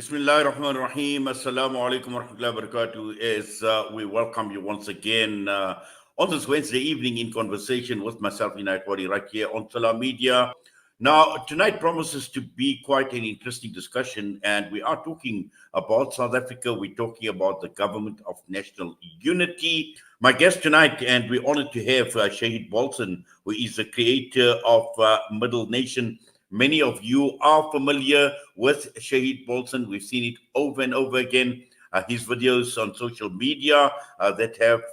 Bismillah ar-Rahman ar-Rahim. Assalamu alaikum wa rahmatullahi wa barakatuh. As we welcome you once again on this Wednesday evening in conversation with myself, Inayat Wadi, right here on Salam Media. Now, tonight promises to be quite an interesting discussion, and we are talking about South Africa. We're talking about the government of national unity. My guest tonight, and we're honored to have Shahid Bolsen, who is the creator of Middle Nation. Many of you are familiar with Shahid Bolsen. We've seen it over and over again. His videos on social media that have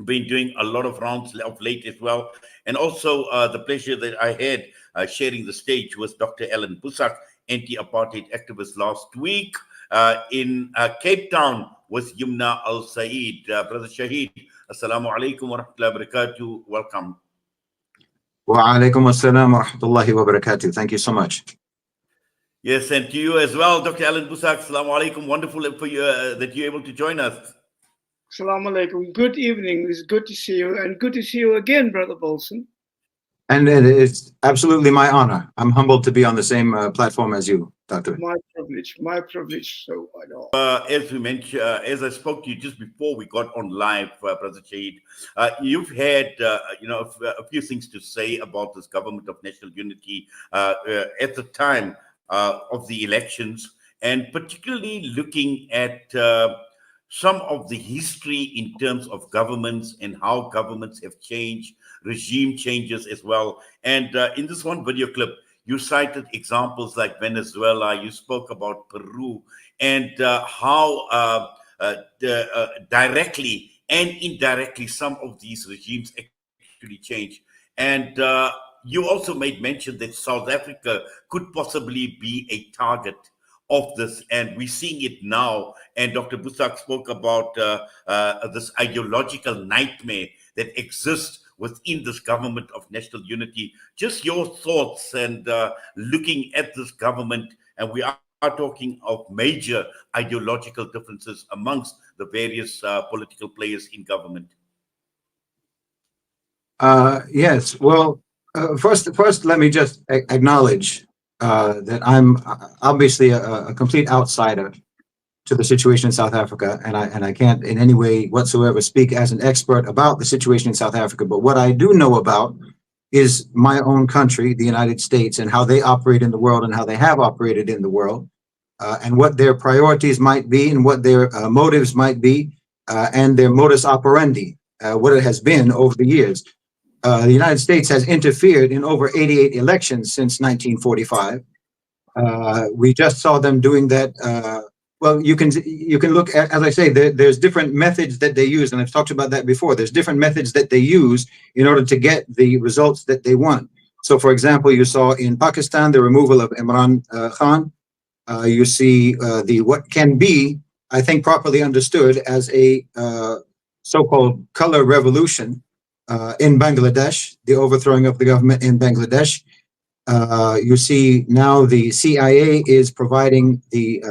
been doing a lot of rounds of late as well. And also the pleasure that I had sharing the stage with Dr. Allan, Boesak, anti-apartheid activist last week in Cape Town with Yumna Al-Said. Brother Shahid, Assalamu alaikum wa rahmatullahi wa barakatuh. Welcome. Wa alaikum assalam wa rahmatullahi wa barakatuh. Thank you so much. Yes, and to you as well, Dr. Allan Boesak. Assalamu alaikum. Wonderful for you that you're able to join us. Assalamu alaikum. Good evening. It's good to see you, and good to see you again, Brother Bolsen. And it's absolutely my honor. I'm humbled to be on the same platform as you, Doctor. My privilege. So I know. As we mentioned, as I spoke to you just before we got on live, Brother Shahid, you've had a few things to say about this government of national unity at the time of the elections, and particularly looking at some of the history in terms of governments and how governments have changed, regime changes as well. And in this one video clip, you cited examples like Venezuela, you spoke about Peru, and how directly and indirectly some of these regimes actually change. And you also made mention that South Africa could possibly be a target of this, and we're seeing it now. And Dr. Boesak spoke about this ideological nightmare that exists within this government of national unity. Just your thoughts and looking at this government, and we are talking of major ideological differences amongst the various political players in government. Yes. Well, first, let me just acknowledge that I'm obviously a complete outsider to the situation in South Africa, and I can't in any way whatsoever speak as an expert about the situation in South Africa. But what I do know about is my own country, the United States, and how they operate in the world and how they have operated in the world, and what their priorities might be and what their motives might be, and their modus operandi, what it has been over the years. The United States has interfered in over 88 elections since 1945. We just saw them doing that. Well, you can look at, as I say, there's different methods that they use, and I've talked about that before. There's different methods that they use in order to get the results that they want. So, for example, you saw in Pakistan the removal of Imran Khan. You see what can be, I think, properly understood as a so-called color revolution in Bangladesh, the overthrowing of the government in Bangladesh. You see now the CIA is providing the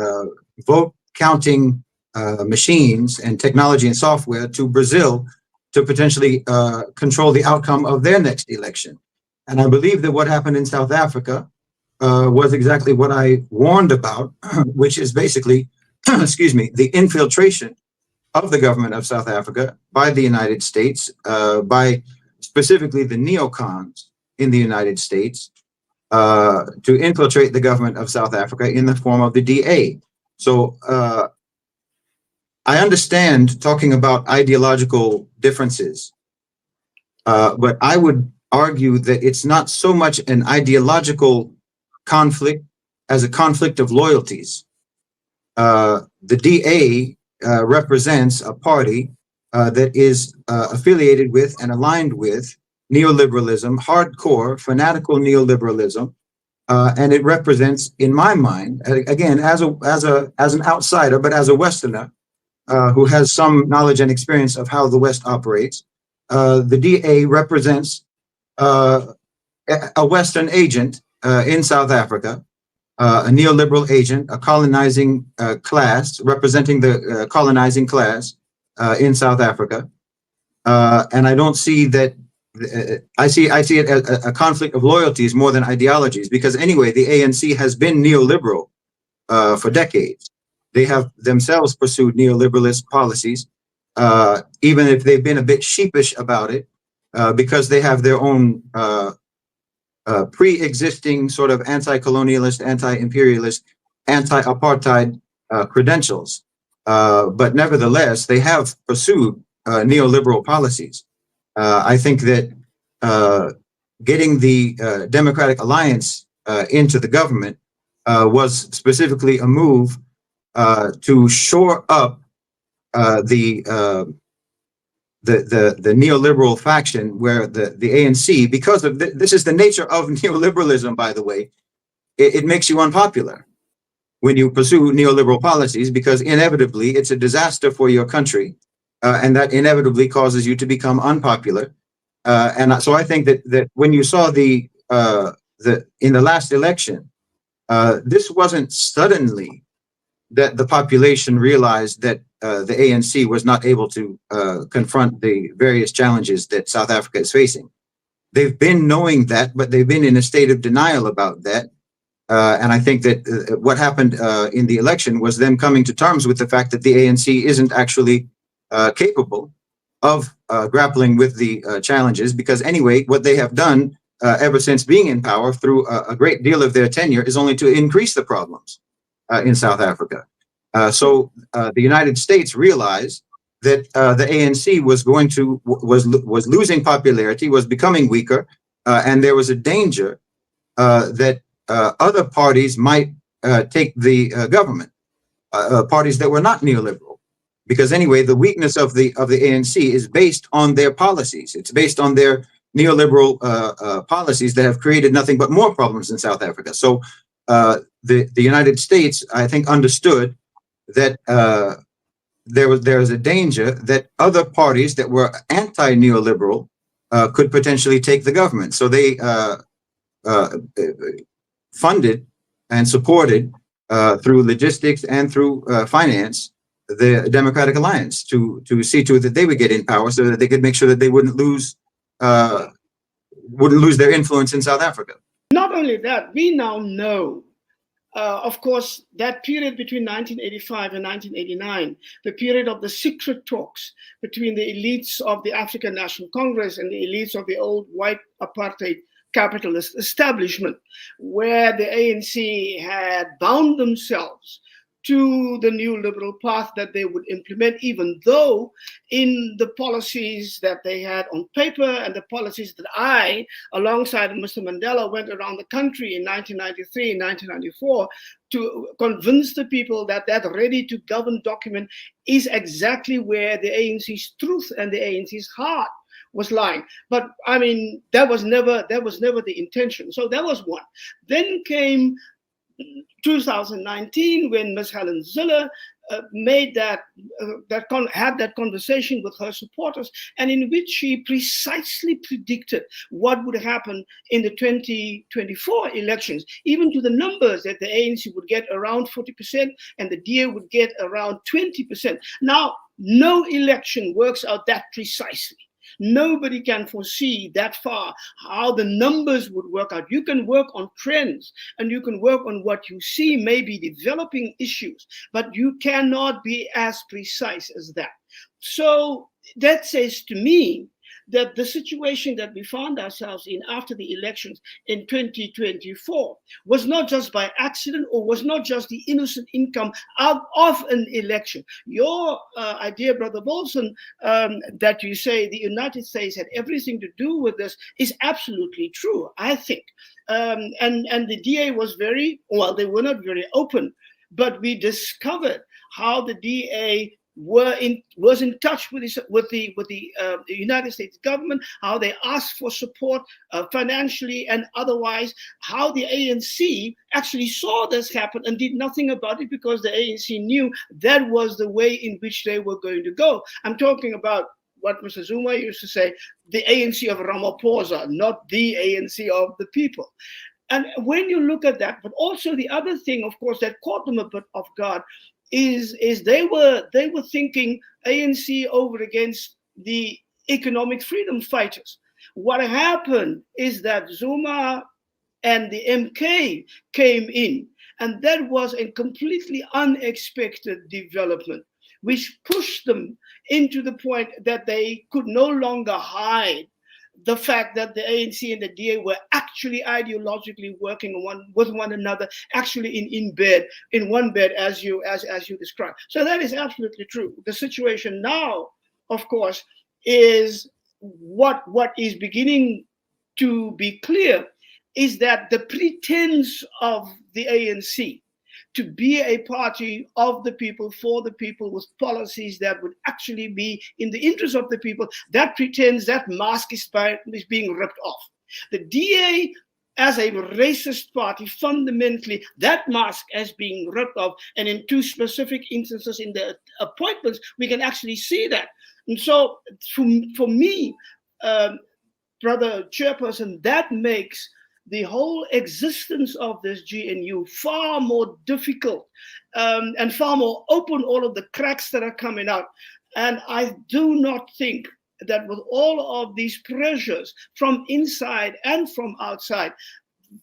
vote counting machines and technology and software to Brazil to potentially control the outcome of their next election. And I believe that what happened in South Africa was exactly what I warned about, which is basically, excuse me, the infiltration of the government of South Africa by the United States, by specifically the neocons in the United States, to infiltrate the government of South Africa in the form of the DA. So I understand talking about ideological differences, but I would argue that it's not so much an ideological conflict as a conflict of loyalties. The DA represents a party that is affiliated with and aligned with neoliberalism, hardcore, fanatical neoliberalism, and it represents, in my mind, again, as an outsider, but as a Westerner who has some knowledge and experience of how the West operates, the DA represents a Western agent in South Africa, a neoliberal agent, a colonizing class, representing the colonizing class in South Africa. And I don't see that, I see it as a conflict of loyalties more than ideologies, because anyway, the ANC has been neoliberal for decades. They have themselves pursued neoliberalist policies, even if they've been a bit sheepish about it, because they have their own pre-existing sort of anti-colonialist, anti-imperialist, anti-apartheid credentials. But nevertheless, they have pursued neoliberal policies. I think that getting the Democratic Alliance into the government was specifically a move to shore up the neoliberal faction, where the ANC, because of this is the nature of neoliberalism, by the way, it makes you unpopular when you pursue neoliberal policies, because inevitably it's a disaster for your country, and that inevitably causes you to become unpopular. And so I think that when you saw the in the last election, this wasn't suddenly that the population realized that the ANC was not able to confront the various challenges that South Africa is facing. They've been knowing that, but they've been in a state of denial about that. And I think that what happened in the election was them coming to terms with the fact that the ANC isn't actually capable of grappling with the challenges, because anyway, what they have done ever since being in power through a great deal of their tenure is only to increase the problems in South Africa. So the United States realized that the ANC was losing popularity, was becoming weaker, and there was a danger that other parties might take the government, parties that were not neoliberal, because anyway, the weakness of the ANC is based on their policies. It's based on their neoliberal policies that have created nothing but more problems in South Africa. So the United States, I think, understood that there was a danger that other parties that were anti-neoliberal could potentially take the government. So they funded and supported through logistics and through finance the Democratic Alliance to see to it that they would get in power, so that they could make sure that they wouldn't lose their influence in South Africa. Not only that, we now know, of course, that period between 1985 and 1989, the period of the secret talks between the elites of the African National Congress and the elites of the old white apartheid capitalist establishment, where the ANC had bound themselves to the neoliberal path that they would implement, even though in the policies that they had on paper and the policies that I, alongside Mr. Mandela, went around the country in 1993 and 1994 to convince the people that that ready to govern document is exactly where the ANC's truth and the ANC's heart was lying. But I mean, that was never the intention. So that was one. Then came 2019, when Ms. Helen Zille had that conversation with her supporters, and in which she precisely predicted what would happen in the 2024 elections, even to the numbers that the ANC would get around 40% and the DA would get around 20%. Now, no election works out that precisely. Nobody can foresee that far how the numbers would work out. You can work on trends and you can work on what you see may be developing issues, but you cannot be as precise as that. So that says to me that the situation that we found ourselves in after the elections in 2024 was not just by accident, or was not just the innocent income out of an election. Your idea, Brother Bolsen, that you say the United States had everything to do with this is absolutely true, I think. And the DA was they were not very open, but we discovered how the DA was in touch with the United States government, how they asked for support financially and otherwise, how the ANC actually saw this happen and did nothing about it, because the ANC knew that was the way in which they were going to go. I'm talking about what Mr. Zuma used to say, the ANC of Ramaphosa, not the ANC of the people. And when you look at that, but also the other thing, of course, that caught them a bit off guard is they were thinking ANC over against the economic freedom fighters. What happened is that Zuma and the MK came in And that was a completely unexpected development, which pushed them into the point that they could no longer hide the fact that the ANC and the DA were actually ideologically working with one another, actually in one bed, as you described. So that is absolutely true. The situation now, of course, is what is beginning to be clear is that the pretense of the ANC to be a party of the people, for the people, with policies that would actually be in the interest of the people, that pretense, that mask is being ripped off. The DA, as a racist party, fundamentally, that mask is being ripped off. And in two specific instances in the appointments, we can actually see that. And so for me, Brother Chairperson, that makes the whole existence of this GNU far more difficult and far more open, all of the cracks that are coming out. And I do not think that with all of these pressures from inside and from outside,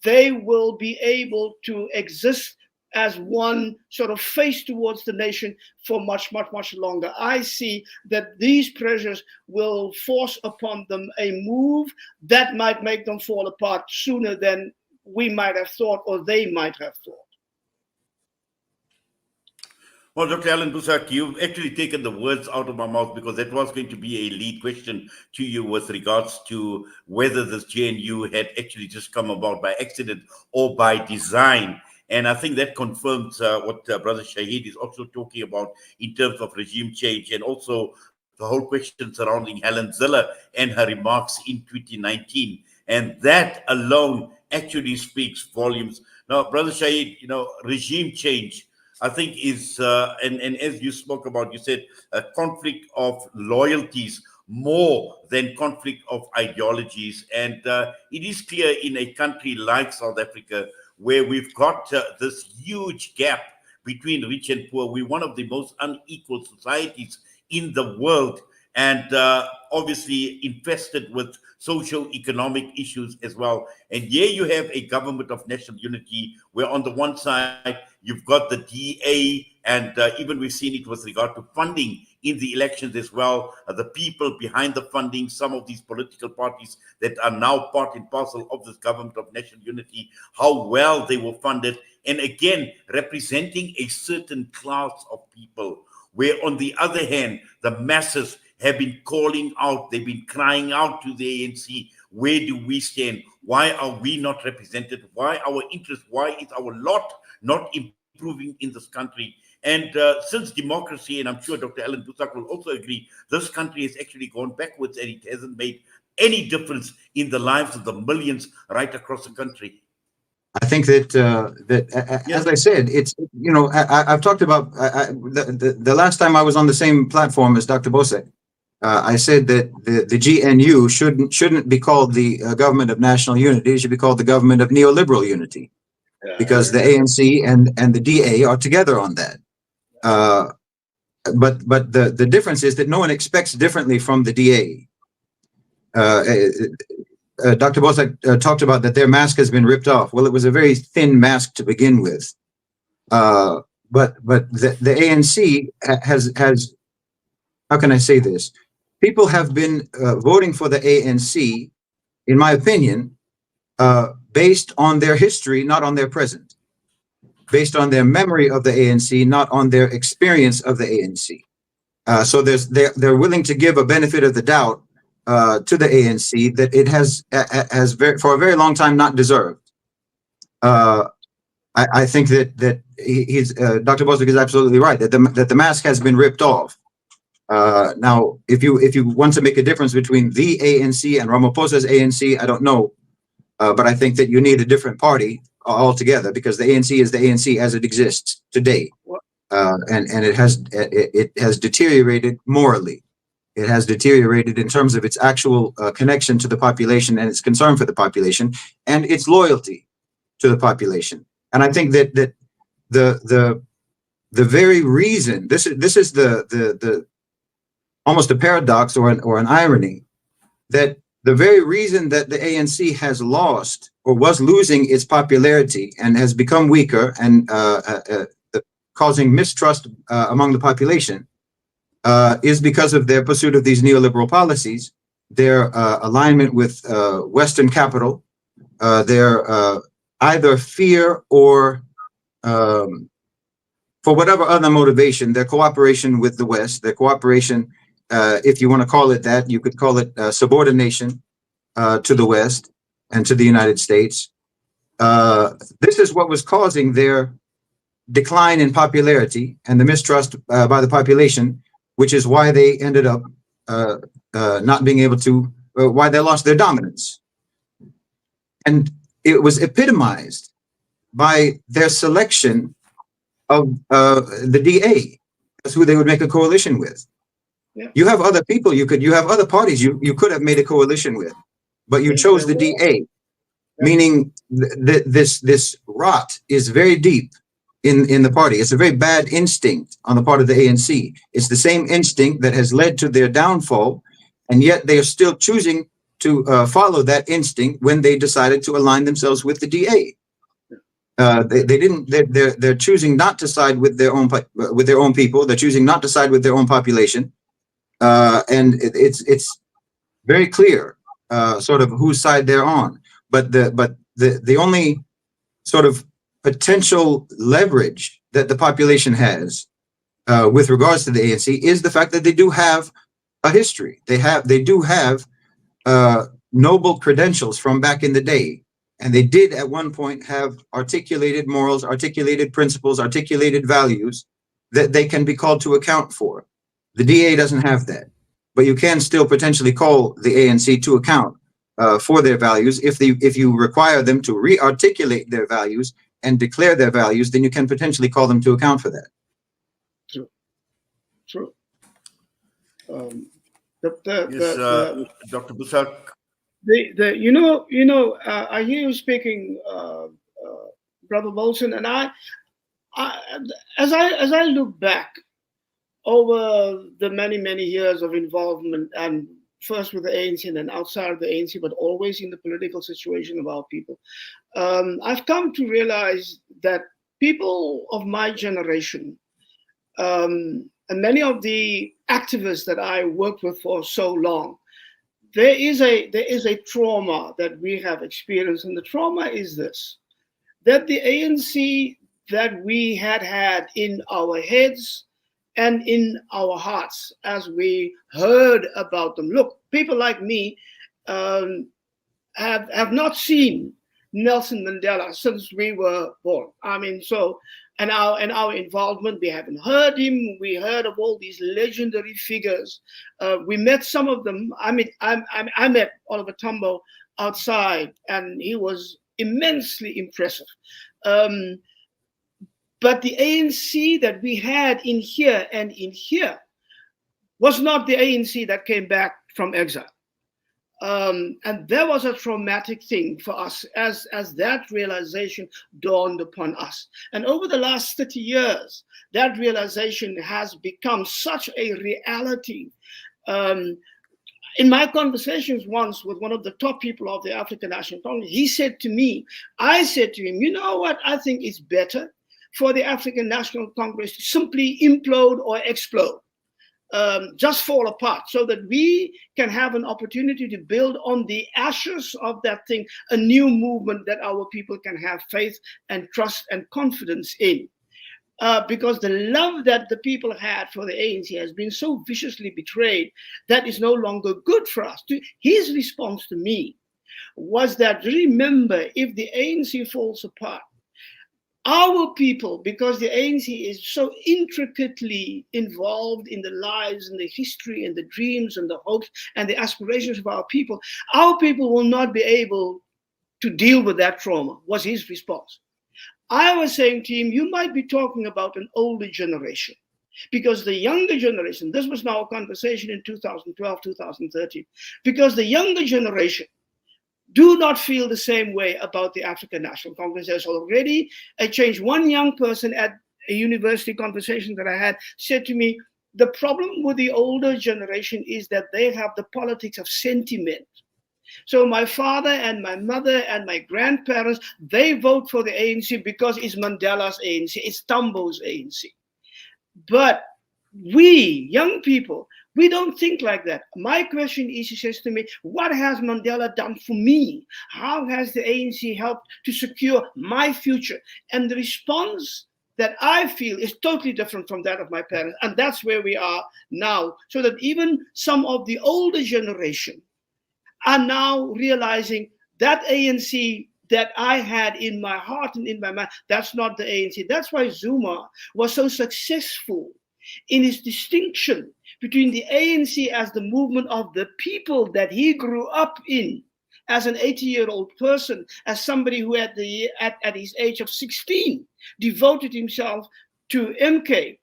they will be able to exist as one sort of face towards the nation for much, much, much longer. I see that these pressures will force upon them a move that might make them fall apart sooner than we might have thought or they might have thought. Well, Dr. Allan Boesak, you've actually taken the words out of my mouth, because that was going to be a lead question to you with regards to whether this GNU had actually just come about by accident or by design. And I think that confirms what Brother Shahid is also talking about in terms of regime change, and also the whole question surrounding Helen Zille and her remarks in 2019. And that alone actually speaks volumes. Now, Brother Shahid, regime change, I think is, and as you spoke about, you said a conflict of loyalties more than conflict of ideologies. And it is clear in a country like South Africa, where we've got this huge gap between rich and poor. We're one of the most unequal societies in the world, and obviously infested with socio-economic issues as well. And here you have a government of national unity, where on the one side, you've got the DA, and even we've seen it with regard to funding in the elections as well, the people behind the funding, some of these political parties that are now part and parcel of this government of national unity, how well they were funded, and again, representing a certain class of people, where on the other hand, the masses have been calling out, they've been crying out to the ANC, where do we stand? Why are we not represented? Why our interest? Why is our lot not improving in this country? And since democracy, and I'm sure Dr. Allan Boesak will also agree, this country has actually gone backwards, and it hasn't made any difference in the lives of the millions right across the country. I think that as I said, it's, I've talked about the last time I was on the same platform as Dr. Boesak. I said that the GNU shouldn't be called the government of national unity. It should be called the government of neoliberal unity, because the ANC and the DA are together on that. But the difference is that no one expects differently from the DA. Dr. Boesak talked about that their mask has been ripped off. Well, it was a very thin mask to begin with. But the ANC has, how can I say this? People have been voting for the ANC, in my opinion, based on their history, not on their present. Based on their memory of the ANC, not on their experience of the ANC. So they're willing to give a benefit of the doubt to the ANC that it has for a very long time not deserved. I think that Dr. Boesak is absolutely right, that the mask has been ripped off. Now, if you want to make a difference between the ANC and Ramaphosa's ANC, I don't know, but I think that you need a different party altogether, because the ANC is the ANC as it exists today, and it has deteriorated morally. It has deteriorated in terms of its actual connection to the population and its concern for the population and its loyalty to the population. And I think that the very reason, this is the almost a paradox or an irony, that the very reason that the ANC has lost or was losing its popularity and has become weaker and causing mistrust among the population is because of their pursuit of these neoliberal policies, their alignment with Western capital, their either fear or for whatever other motivation, their cooperation with the West, their cooperation, if you want to call it that, you could call it subordination to the West and to the United States. This is what was causing their decline in popularity and the mistrust by the population, which is why they ended up not being able to, why they lost their dominance. And it was epitomized by their selection of the DA as who they would make a coalition with. Yeah. You have other people, you have other parties you could have made a coalition with, but you chose the DA, meaning this rot is very deep in the party. It's a very bad instinct on the part of the ANC. It's the same instinct that has led to their downfall, and yet they are still choosing to follow that instinct when they decided to align themselves with the DA. They're choosing not to side with their own people. They're choosing not to side with their own population, and it's very clear sort of whose side they're on. But the only sort of potential leverage that the population has with regards to the ANC is the fact that they do have a history. They do have noble credentials from back in the day. And they did at one point have articulated morals, articulated principles, articulated values that they can be called to account for. The DA doesn't have that, but you can still potentially call the ANC to account for their values. If you require them to re-articulate their values and declare their values, then you can potentially call them to account for that. True. Dr. Boesak. I hear you speaking, Brother Bolsen, and I as I look back over the many years of involvement, and first with the ANC and then outside of the ANC, but always in the political situation of our people, I've come to realize that people of my generation, and many of the activists that I worked with for so long, there is a trauma that we have experienced, and the trauma is this: that the ANC that we had in our heads and in our hearts as we heard about them. Look, people like me have not seen Nelson Mandela since we were born. I mean, so and our involvement, we haven't heard him. We heard of all these legendary figures. We met some of them. I met Oliver Tambo outside, and he was immensely impressive. But the ANC that we had in here and in here was not the ANC that came back from exile. And that was a traumatic thing for us as that realization dawned upon us. And over the last 30 years, that realization has become such a reality. In my conversations once with one of the top people of the African National Congress, I said to him, you know what, I think it's better for the African National Congress to simply implode or explode. Just fall apart, so that we can have an opportunity to build on the ashes of that thing, a new movement that our people can have faith and trust and confidence in. Because the love that the people had for the ANC has been so viciously betrayed that is no longer good for us. His response to me was that, remember, if the ANC falls apart, our people, because the ANC is so intricately involved in the lives and the history and the dreams and the hopes and the aspirations of our people will not be able to deal with that trauma, was his response. I was saying to him, you might be talking about an older generation, because the younger generation, this was now a conversation in 2012, 2013, because the younger generation do not feel the same way about the African National Congress. There's already a change. One young person at a university conversation that I had said to me, the problem with the older generation is that they have the politics of sentiment. So my father and my mother and my grandparents, they vote for the ANC because it's Mandela's ANC, it's Tambo's ANC. But we, young people, we don't think like that. My question is, he says to me, what has Mandela done for me? How has the ANC helped to secure my future? And the response that I feel is totally different from that of my parents. And that's where we are now. So that even some of the older generation are now realizing that ANC that I had in my heart and in my mind, that's not the ANC. That's why Zuma was so successful in his distinction between the ANC as the movement of the people that he grew up in, as an 80-year-old person, as somebody who at his age of 16 devoted himself to MK,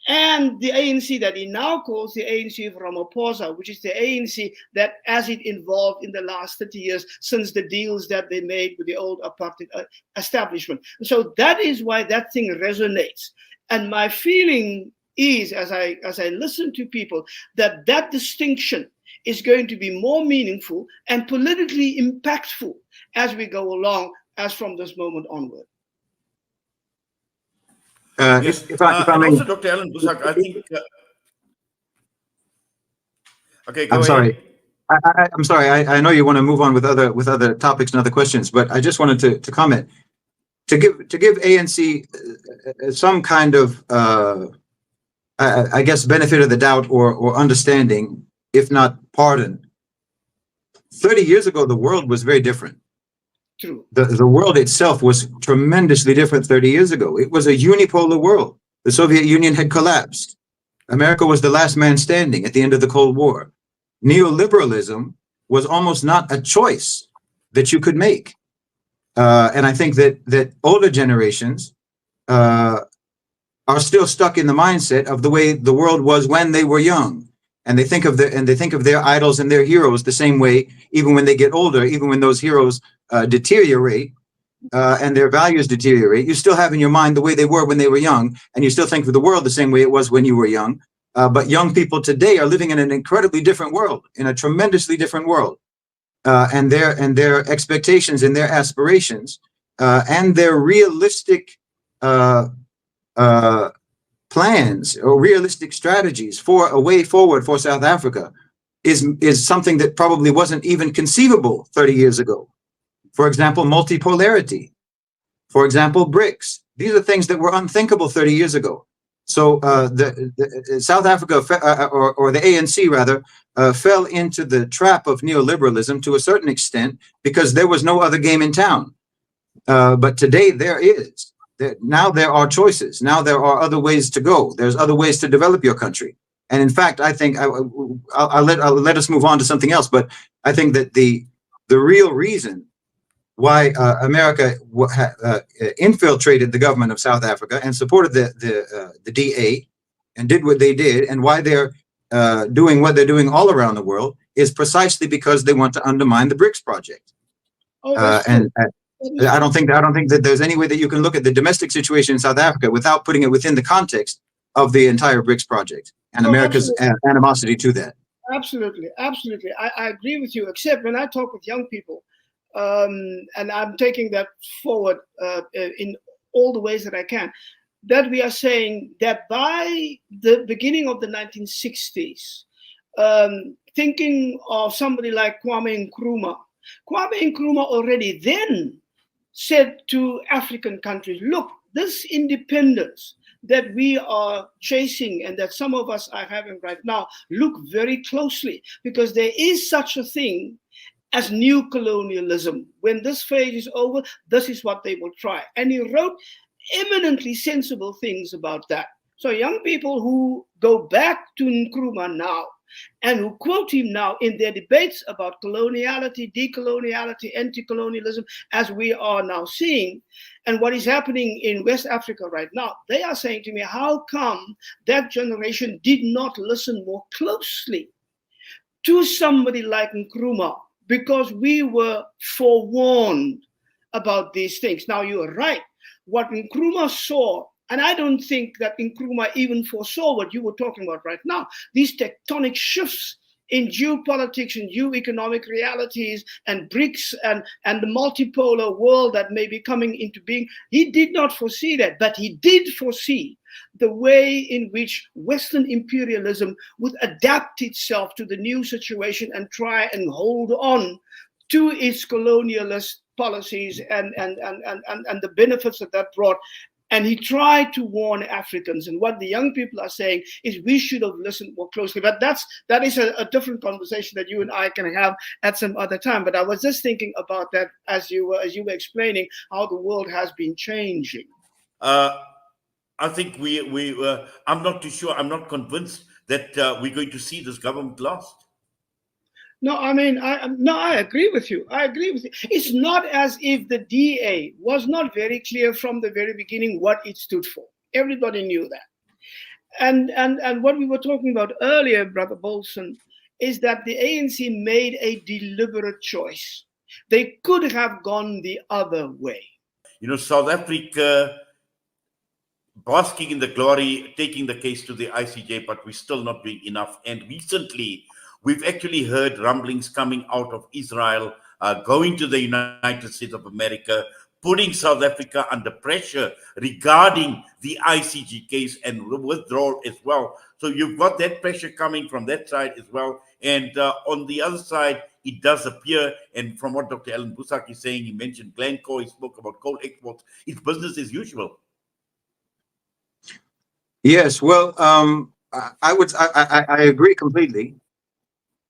and the ANC that he now calls the ANC of Ramaphosa, which is the ANC that, as it evolved in the last 30 years since the deals that they made with the old apartheid establishment. So that is why that thing resonates. And my feeling is, as I listen to people, that distinction is going to be more meaningful and politically impactful as we go along, as from this moment onward. Yes. If I And may, also, Dr. Allan Boesak, I think. Okay, go I'm ahead. sorry. I'm sorry. I know you want to move on with other topics and other questions, but I just wanted to comment to give ANC some kind of I guess benefit of the doubt or understanding, if not pardon. 30 years ago, the world was very different. True. The world itself was tremendously different 30 years ago. It was a unipolar world. The Soviet Union had collapsed. America was the last man standing at the end of the Cold War. Neoliberalism was almost not a choice that you could make. And I think that older generations are still stuck in the mindset of the way the world was when they were young. And they think of their idols and their heroes the same way, even when they get older, even when those heroes deteriorate and their values deteriorate. You still have in your mind the way they were when they were young, and you still think of the world the same way it was when you were young. But young people today are living in an incredibly different world, in a tremendously different world, and their expectations and their aspirations and their realistic plans or realistic strategies for a way forward for South Africa is something that probably wasn't even conceivable 30 years ago. For example, multipolarity. For example, Brics. These are things that were unthinkable 30 years ago. So the South Africa or the ANC rather fell into the trap of neoliberalism to a certain extent because there was no other game in town. But today there is. Now there are choices. Now there are other ways to go. There's other ways to develop your country. And in fact, I think I'll let us move on to something else. But I think that the real reason why America infiltrated the government of South Africa and supported the DA and did what they did, and why they're doing what they're doing all around the world, is precisely because they want to undermine the Brics project. I don't think that there's any way that you can look at the domestic situation in South Africa without putting it within the context of the entire Brics project and America's animosity to that. Absolutely. I agree with you, except when I talk with young people, and I'm taking that forward in all the ways that I can, that we are saying that by the beginning of the 1960s, thinking of somebody like Kwame Nkrumah already then said to African countries, look, this independence that we are chasing and that some of us are having right now, look very closely, because there is such a thing as new colonialism. When this phase is over, this is what they will try. And he wrote eminently sensible things about that. So young people who go back to Nkrumah now and who quote him now in their debates about coloniality, decoloniality, anti-colonialism, as we are now seeing, and what is happening in West Africa right now, they are saying to me, how come that generation did not listen more closely to somebody like Nkrumah? Because we were forewarned about these things. Now, you are right. What Nkrumah saw, and I don't think that Nkrumah even foresaw what you were talking about right now, these tectonic shifts in geopolitics and geoeconomic realities and Brics and the multipolar world that may be coming into being. He did not foresee that, but he did foresee the way in which Western imperialism would adapt itself to the new situation and try and hold on to its colonialist policies and the benefits that brought. And he tried to warn Africans. And what the young people are saying is we should have listened more closely. But that is a different conversation that you and I can have at some other time. But I was just thinking about that as you were explaining how the world has been changing. I think I'm not too sure. I'm not convinced that we're going to see this government last. No, I mean, I agree with you. I agree with you. It's not as if the DA was not very clear from the very beginning what it stood for. Everybody knew that. And what we were talking about earlier, Brother Bolsen, is that the ANC made a deliberate choice. They could have gone the other way. You know, South Africa basking in the glory, taking the case to the ICJ, but we're still not doing enough. And recently, we've actually heard rumblings coming out of Israel, going to the United States of America, putting South Africa under pressure regarding the ICJ case and withdrawal as well. So you've got that pressure coming from that side as well. And on the other side, it does appear, and from what Dr. Allan Boesak is saying, he mentioned Glencore, he spoke about coal exports, it's business as usual. Yes, well, I agree completely.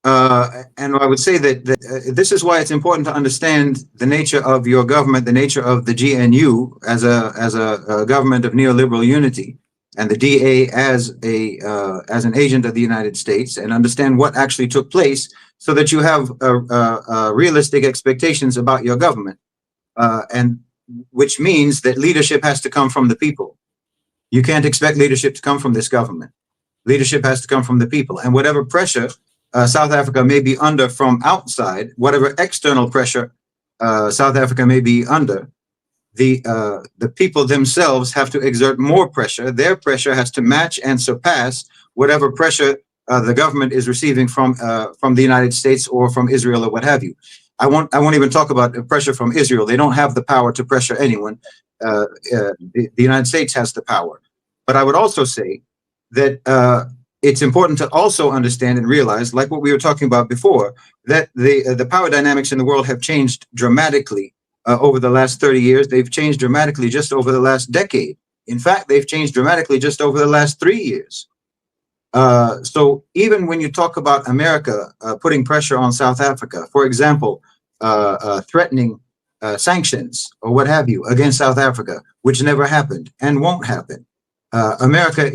And I would say that this is why it's important to understand the nature of your government, the nature of the GNU as a government of neoliberal unity, and the DA as an agent of the United States, and understand what actually took place, so that you have realistic expectations about your government, and which means that leadership has to come from the people. You can't expect leadership to come from this government. Leadership has to come from the people, and whatever pressure South Africa may be under from outside, whatever external pressure South Africa may be under, the people themselves have to exert more pressure. Their pressure has to match and surpass whatever pressure the government is receiving from the United States or from Israel or what have you. I won't even talk about pressure from Israel. They don't have the power to pressure anyone. The United States has the power. But I would also say that it's important to also understand and realize, like what we were talking about before, that the power dynamics in the world have changed dramatically over the last 30 years. They've changed dramatically just over the last decade. In fact, they've changed dramatically just over the last 3 years. So even when you talk about America putting pressure on South Africa, for example, threatening sanctions or what have you against South Africa, which never happened and won't happen, America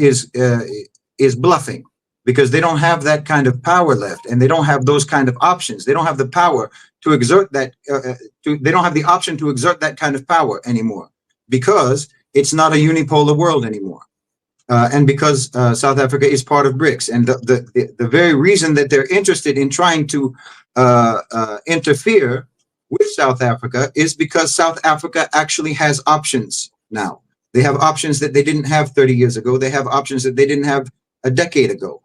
is bluffing, because they don't have that kind of power left, and they don't have those kind of options. They don't have the power to exert that. They don't have the option to exert that kind of power anymore, because it's not a unipolar world anymore, and because South Africa is part of Brics. And the very reason that they're interested in trying to interfere with South Africa is because South Africa actually has options now. They have options that they didn't have 30 years ago. They have options that they didn't have a decade ago.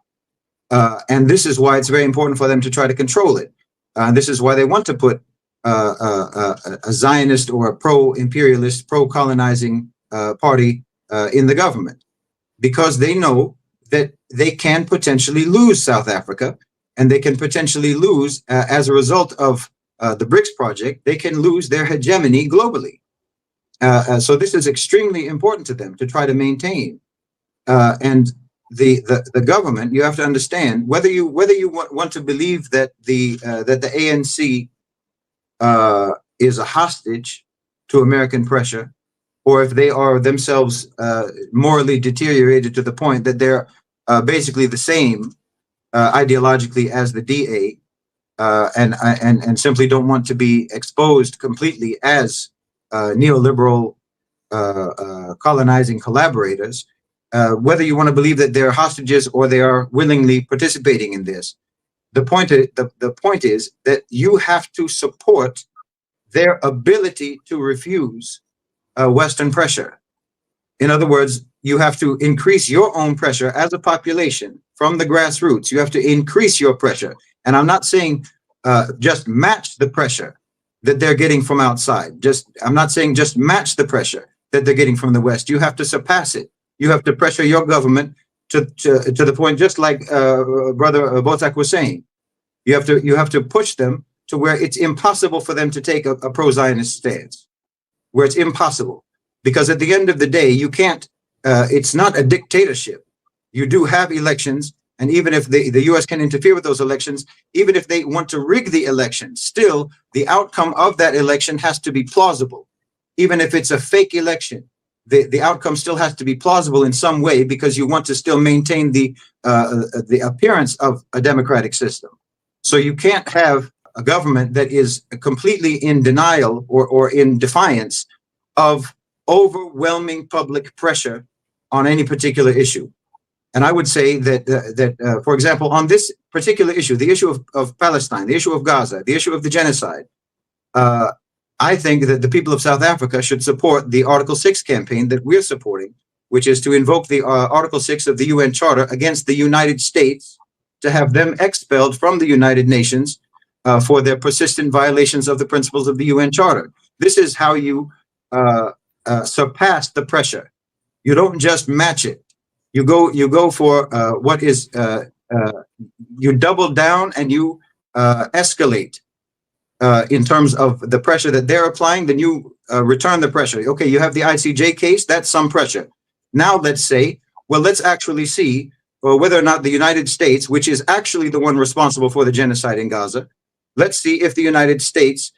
And this is why it's very important for them to try to control it. This is why they want to put a Zionist or a pro-imperialist, pro-colonizing party in the government, because they know that they can potentially lose South Africa, and they can potentially lose, as a result of the Brics project, they can lose their hegemony globally. So this is extremely important to them to try to maintain. And the government, you have to understand, whether you want to believe that the ANC is a hostage to American pressure, or if they are themselves morally deteriorated to the point that they're basically the same ideologically as the DA, and simply don't want to be exposed completely as neoliberal colonizing collaborators, whether you want to believe that they're hostages or they are willingly participating in this, the point is that you have to support their ability to refuse Western pressure. In other words, you have to increase your own pressure as a population from the grassroots. You have to increase your pressure. And I'm not saying just match the pressure that they're getting from outside. I'm not saying just match the pressure that they're getting from the West. You have to surpass it. You have to pressure your government to the point, just like Brother Boesak was saying. You have to push them to where it's impossible for them to take a pro-Zionist stance, where it's impossible. Because at the end of the day, you can't, it's not a dictatorship. You do have elections, and even if the US can interfere with those elections, even if they want to rig the election, still the outcome of that election has to be plausible. Even if it's a fake election, the outcome still has to be plausible in some way, because you want to still maintain the appearance of a democratic system. So you can't have a government that is completely in denial or in defiance of overwhelming public pressure on any particular issue. And I would say that, for example, on this particular issue, the issue of Palestine, the issue of Gaza, the issue of the genocide, I think that the people of South Africa should support the Article 6 campaign that we're supporting, which is to invoke the Article 6 of the UN Charter against the United States, to have them expelled from the United Nations for their persistent violations of the principles of the UN Charter. This is how you surpass the pressure. You don't just match it. You go for what is, you double down and you escalate in terms of the pressure that they're applying. Then you return the pressure. Okay, you have the ICJ case, that's some pressure. Now let's say, well, let's actually see whether or not the United States, which is actually the one responsible for the genocide in Gaza, let's see if the United States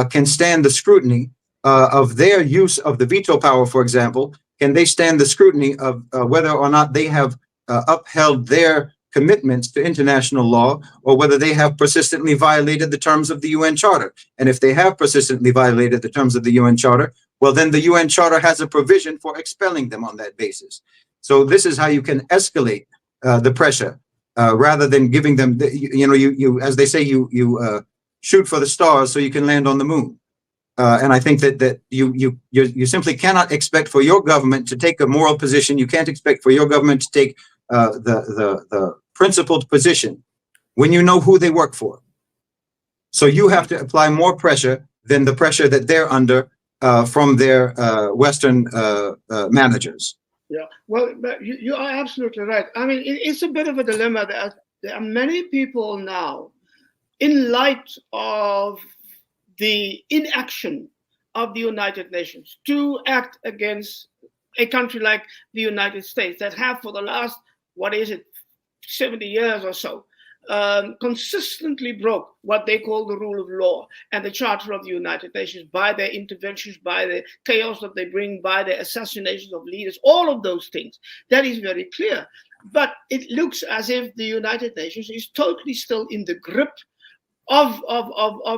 can stand the scrutiny of their use of the veto power, for example. Can they stand the scrutiny of whether or not they have upheld their commitments to international law, or whether they have persistently violated the terms of the UN Charter? And if they have persistently violated the terms of the UN Charter, well, then the UN Charter has a provision for expelling them on that basis. So this is how you can escalate the pressure, rather than giving them, you as they say, you shoot for the stars so you can land on the moon. And I think that you simply cannot expect for your government to take a moral position. You can't expect for your government to take the principled position when you know who they work for. So you have to apply more pressure than the pressure that they're under from their Western managers. Yeah, well, but you are absolutely right. I mean, it's a bit of a dilemma that there are many people now, in light of the inaction of the United Nations to act against a country like the United States, that have for the last, 70 years or so, consistently broke what they call the rule of law and the Charter of the United Nations by their interventions, by the chaos that they bring, by the assassinations of leaders, all of those things. That is very clear. But it looks as if the United Nations is totally still in the grip of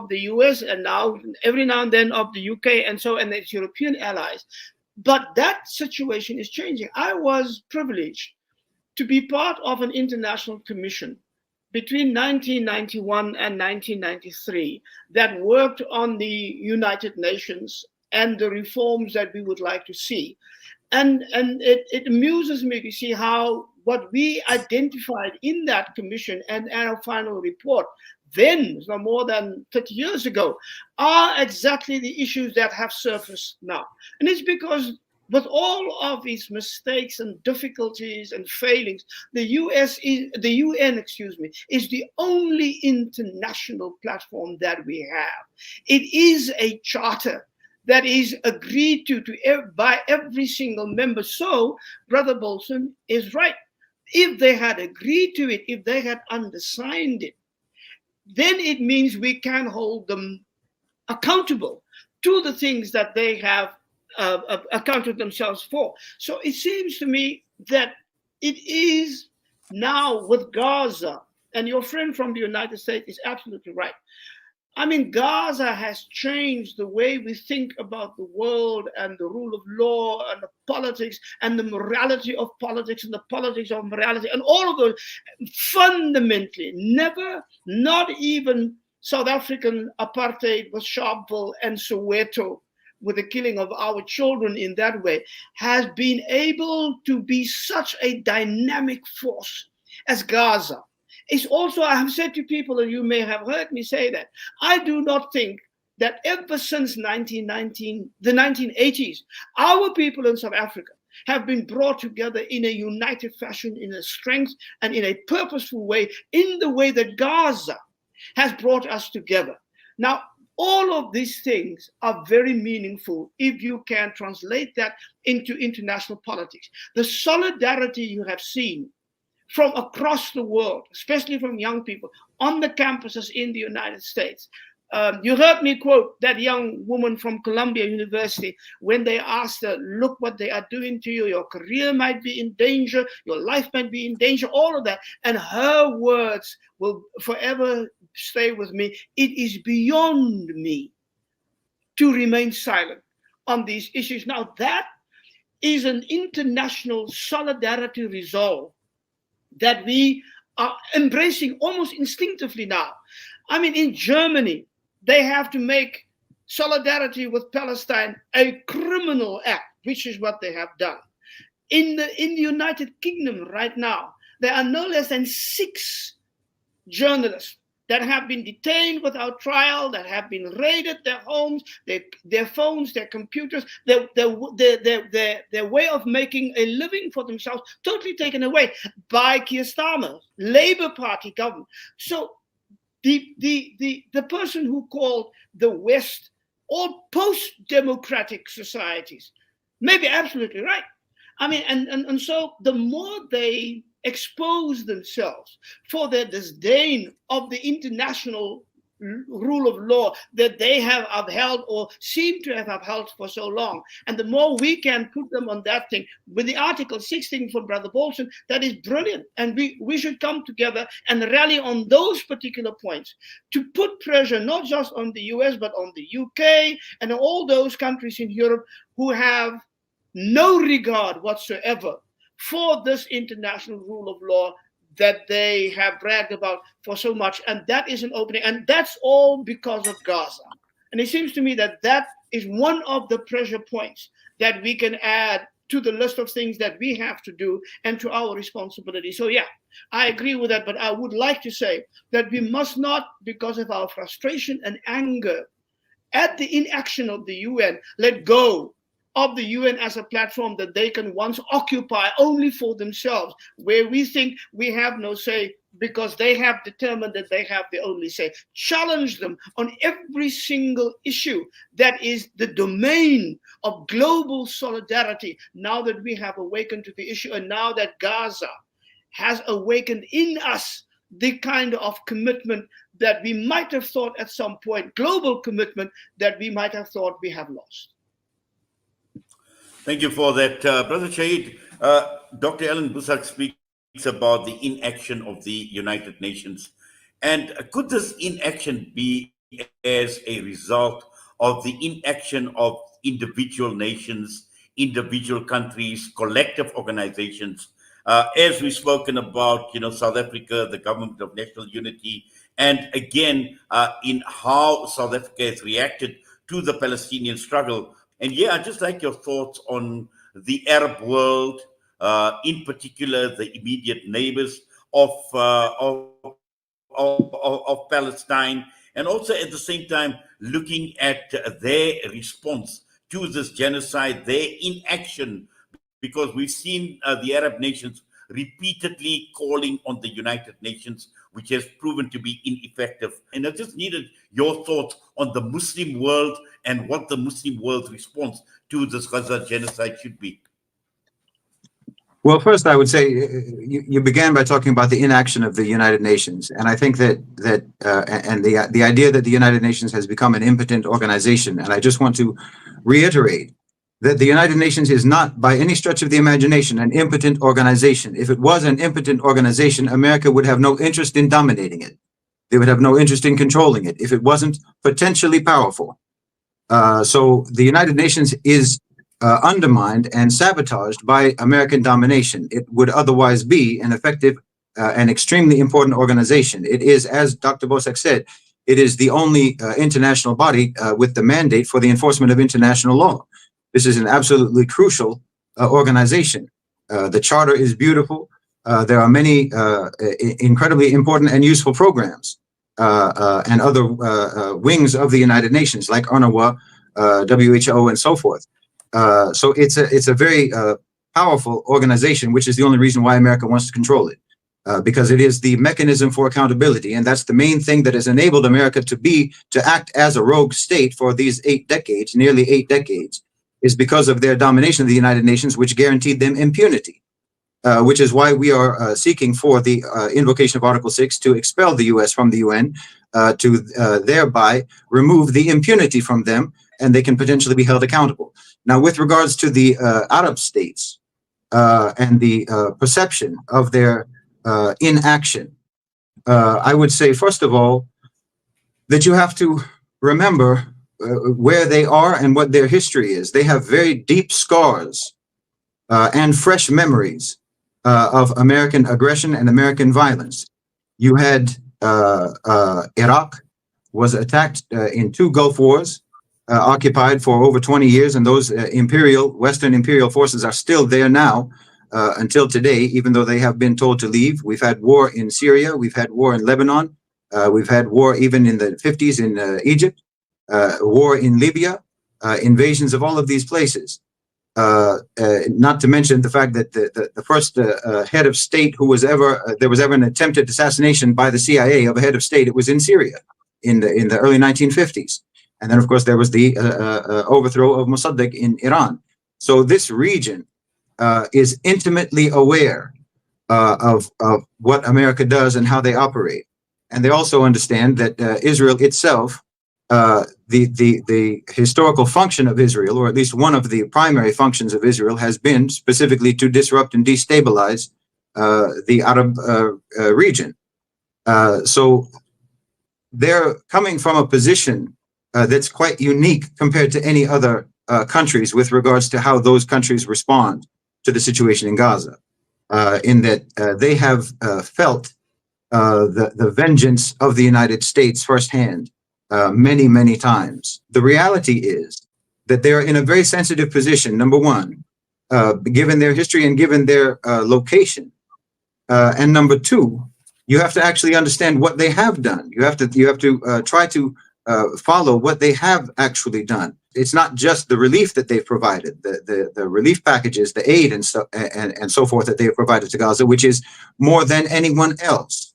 the US, and now every now and then of the UK and its European allies. But that situation is changing. I was privileged to be part of an international commission between 1991 and 1993 that worked on the United Nations and the reforms that we would like to see. And it amuses me to see how what we identified in that commission and our final report then, no more than 30 years ago, are exactly the issues that have surfaced now. And it's because with all of these mistakes and difficulties and failings, the UN, is the only international platform that we have. It is a charter that is agreed to by every single member. So Brother Bolsen is right. If they had agreed to it, if they had undersigned it, then it means we can hold them accountable to the things that they have accounted themselves for. So it seems to me that it is now with Gaza, and your friend from the United States is absolutely right. I mean, Gaza has changed the way we think about the world and the rule of law and the politics and the morality of politics and the politics of morality and all of those. Fundamentally, never, not even South African apartheid with Sharpeville and Soweto with the killing of our children in that way, has been able to be such a dynamic force as Gaza. It's also, I have said to people, and you may have heard me say that, I do not think that ever since the 1980s, our people in South Africa have been brought together in a united fashion, in a strength and in a purposeful way, in the way that Gaza has brought us together. Now, all of these things are very meaningful if you can translate that into international politics. The solidarity you have seen from across the world, especially from young people on the campuses in the United States. You heard me quote that young woman from Columbia University when they asked her, look what they are doing to you, your career might be in danger, your life might be in danger, all of that. And her words will forever stay with me. It is beyond me to remain silent on these issues. Now, that is an international solidarity resolve that we are embracing almost instinctively now. I mean, in Germany, they have to make solidarity with Palestine a criminal act, which is what they have done. In the United Kingdom right now, there are no less than 6 journalists that have been detained without trial, that have been raided, their homes, their phones, their computers, their way of making a living for themselves totally taken away by Keir Starmer's Labour Party government. So the person who called the West all post-democratic societies may be absolutely right. I mean, and so the more they expose themselves for their disdain of the international rule of law that they have upheld or seem to have upheld for so long, and the more we can put them on that thing, with the Article 6 thing from Brother Bolsen, that is brilliant. And we should come together and rally on those particular points to put pressure not just on the US, but on the UK and all those countries in Europe who have no regard whatsoever for this international rule of law that they have bragged about for so much. And that is an opening. And that's all because of Gaza. And it seems to me that that is one of the pressure points that we can add to the list of things that we have to do and to our responsibility. So yeah, I agree with that. But I would like to say that we must not, because of our frustration and anger at the inaction of the UN, let go of the UN as a platform that they can once occupy only for themselves, where we think we have no say because they have determined that they have the only say. Challenge them on every single issue that is the domain of global solidarity, now that we have awakened to the issue and now that Gaza has awakened in us the kind of commitment that we might have thought at some point, global commitment that we might have thought we have lost. Thank you for that, Brother Shahid. Dr. Allan Boesak speaks about the inaction of the United Nations. And could this inaction be as a result of the inaction of individual nations, individual countries, collective organizations? As we've spoken about, South Africa, the Government of National Unity, and again, in how South Africa has reacted to the Palestinian struggle. And yeah, I'd just like your thoughts on the Arab world, in particular, the immediate neighbors of Palestine, and also at the same time looking at their response to this genocide, their inaction, because we've seen the Arab nations repeatedly calling on the United Nations, which has proven to be ineffective. And I just needed your thoughts on the Muslim world and what the Muslim world's response to this Gaza genocide should be. Well, first, I would say you began by talking about the inaction of the United Nations, and I think that the idea that the United Nations has become an impotent organization, and I just want to reiterate that the United Nations is not, by any stretch of the imagination, an impotent organization. If it was an impotent organization, America would have no interest in dominating it. They would have no interest in controlling it if it wasn't potentially powerful. So the United Nations is undermined and sabotaged by American domination. It would otherwise be an effective and extremely important organization. It is, as Dr. Boesak said, it is the only international body with the mandate for the enforcement of international law. This is an absolutely crucial organization. The charter is beautiful. There are many incredibly important and useful programs and other wings of the United Nations, like UNRWA, WHO, and so forth. So it's a very powerful organization, which is the only reason why America wants to control it, because it is the mechanism for accountability, and that's the main thing that has enabled America to act as a rogue state for these 8 decades, nearly 8 decades, is because of their domination of the United Nations, which guaranteed them impunity. Which is why we are seeking for the invocation of Article 6 to expel the U.S. from the UN, to thereby remove the impunity from them, and they can potentially be held accountable. Now, with regards to the Arab states and the perception of their inaction, I would say, first of all, that you have to remember where they are and what their history is. They have very deep scars and fresh memories of American aggression and American violence. You had Iraq was attacked in 2 Gulf Wars, occupied for over 20 years, and those Western imperial forces are still there now until today, even though they have been told to leave. We've had war in Syria, we've had war in Lebanon, we've had war even in the 50s in Egypt, war in Libya, invasions of all of these places. Not to mention the fact that the first head of state who was there was ever an attempted assassination by the CIA of a head of state, it was in Syria in the early 1950s. And then, of course, there was the overthrow of Mossadegh in Iran. So this region is intimately aware of what America does and how they operate. And they also understand that Israel itself, the historical function of Israel, or at least one of the primary functions of Israel, has been specifically to disrupt and destabilize the Arab region. So they're coming from a position that's quite unique compared to any other countries with regards to how those countries respond to the situation in Gaza, in that they have felt the vengeance of the United States firsthand. Many, many times. The reality is that they're in a very sensitive position, number one, given their history and given their location. And number two, you have to actually understand what they have done. You have to try to follow what they have actually done. It's not just the relief that they've provided, the relief packages, the aid and so forth that they have provided to Gaza, which is more than anyone else.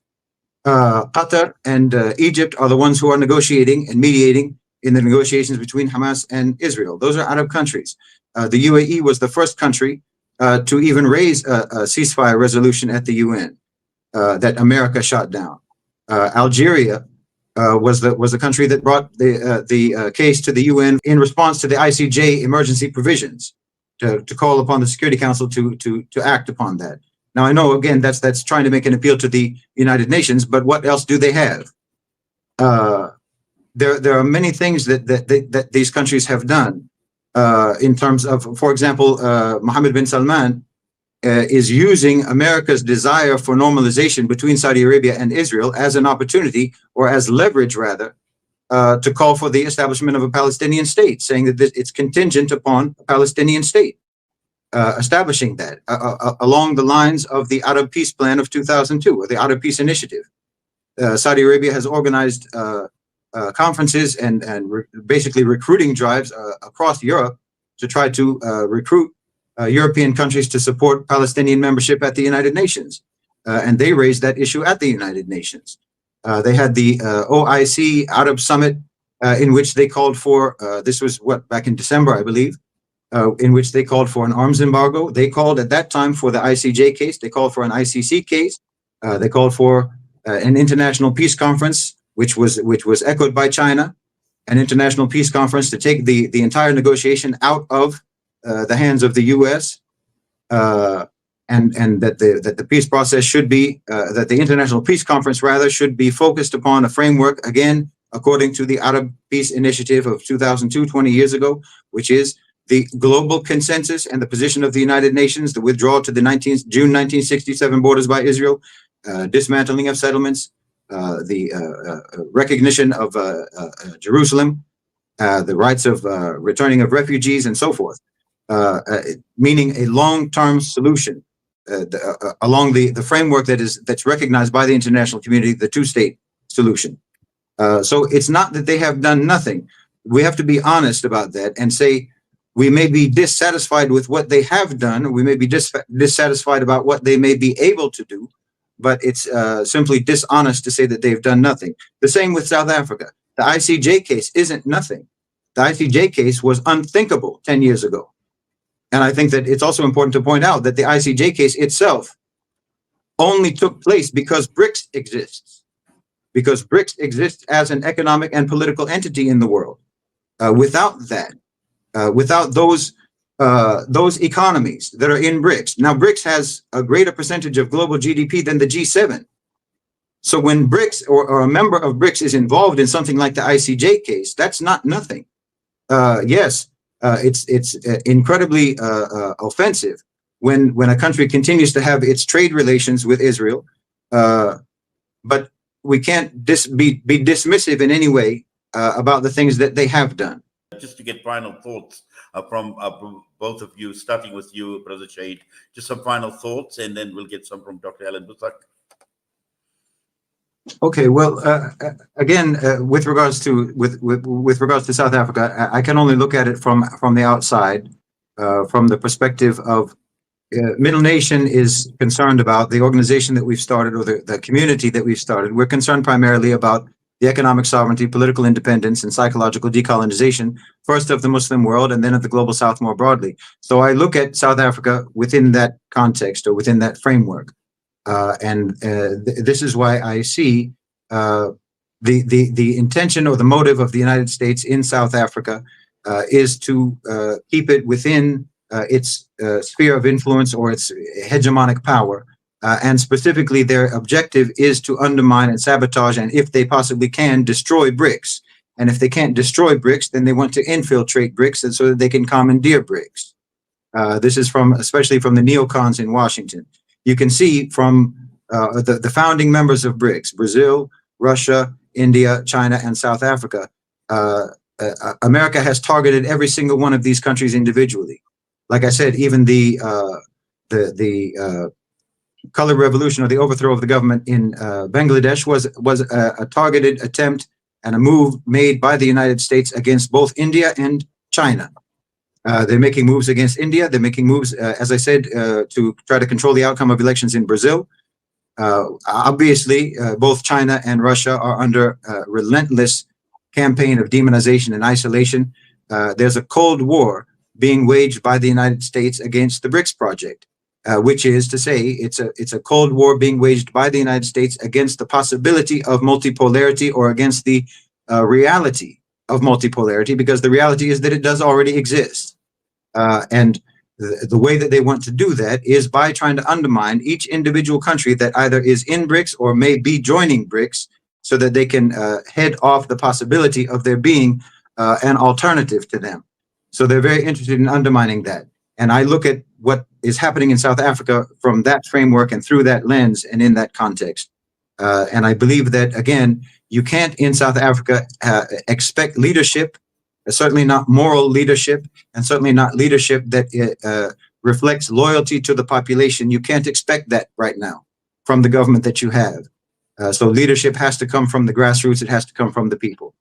Qatar and Egypt are the ones who are negotiating and mediating in the negotiations between Hamas and Israel. Those are Arab countries. The UAE was the first country to even raise a ceasefire resolution at the UN that America shot down. Algeria was the country that brought the case to the UN in response to the ICJ emergency provisions to call upon the Security Council to act upon that. Now, I know, again, that's trying to make an appeal to the United Nations, but what else do they have? There are many things that these countries have done in terms of, for example, Mohammed bin Salman is using America's desire for normalization between Saudi Arabia and Israel as an opportunity, or as leverage, rather, to call for the establishment of a Palestinian state, saying that it's contingent upon a Palestinian state. Establishing that along the lines of the Arab Peace Plan of 2002, or the Arab Peace Initiative. Saudi Arabia has organized conferences and basically recruiting drives across Europe to try to recruit European countries to support Palestinian membership at the United Nations. And they raised that issue at the United Nations. They had the OIC Arab Summit in which they called for, this was back in December, I believe, in which they called for an arms embargo. They called at that time for the ICJ case. They called for an ICC case. They called for an international peace conference, which was echoed by China, an international peace conference to take the entire negotiation out of the hands of the U.S. And that the peace process should be that the international peace conference rather should be focused upon a framework, again according to the Arab Peace Initiative of 2002, 20 years ago, which is the global consensus and the position of the United Nations, the withdrawal to the June 1967 borders by Israel, dismantling of settlements, the recognition of Jerusalem, the rights of returning of refugees, and so forth, meaning a long-term solution along the framework that's recognized by the international community, the two-state solution. So it's not that they have done nothing. We have to be honest about that and say we may be dissatisfied with what they have done, or we may be dissatisfied about what they may be able to do, but it's simply dishonest to say that they've done nothing. The same with South Africa. The ICJ case isn't nothing. The ICJ case was unthinkable 10 years ago. And I think that it's also important to point out that the ICJ case itself only took place because Brics exists. Because Brics exists as an economic and political entity in the world. Without that, without those economies that are in Brics. Now, Brics has a greater percentage of global GDP than the G7. So when Brics or a member of Brics is involved in something like the ICJ case, that's not nothing. Yes, it's incredibly offensive when a country continues to have its trade relations with Israel, but we can't be dismissive in any way about the things that they have done. Just to get final thoughts from both of you, starting with you, Brother Shahid, just some final thoughts, and then we'll get some from Dr. Allan Boesak. Okay, well, again, with regards to South Africa, I can only look at it from the outside, from the perspective of Middle Nation is concerned about the organization that we've started, or the community that we've started. We're concerned primarily about the economic sovereignty, political independence, and psychological decolonization, first of the Muslim world and then of the global South more broadly. So I look at South Africa within that context, or within that framework. This is why I see the intention or the motive of the United States in South Africa is to keep it within its sphere of influence, or its hegemonic power. And specifically, their objective is to undermine and sabotage, and if they possibly can, destroy Brics. And if they can't destroy Brics, then they want to infiltrate Brics, and so that they can commandeer Brics. This is especially from the neocons in Washington. You can see from the founding members of Brics, Brazil, Russia, India, China, and South Africa. America has targeted every single one of these countries individually. Like I said, even the color revolution, or the overthrow of the government in Bangladesh, was a targeted attempt and a move made by the United States against both India and China. They're making moves against India. They're making moves, as I said, to try to control the outcome of elections in Brazil. Obviously, both China and Russia are under a relentless campaign of demonization and isolation. There's a Cold War being waged by the United States against the Brics project, which is to say it's a Cold War being waged by the United States against the possibility of multipolarity, or against the reality of multipolarity, because the reality is that it does already exist. And the way that they want to do that is by trying to undermine each individual country that either is in Brics or may be joining Brics, so that they can head off the possibility of there being an alternative to them. So they're very interested in undermining that. And I look at what is happening in South Africa from that framework and through that lens and in that context. And I believe that, again, you can't in South Africa expect leadership, certainly not moral leadership, and certainly not leadership that reflects loyalty to the population. You can't expect that right now from the government that you have. So leadership has to come from the grassroots. It has to come from the people.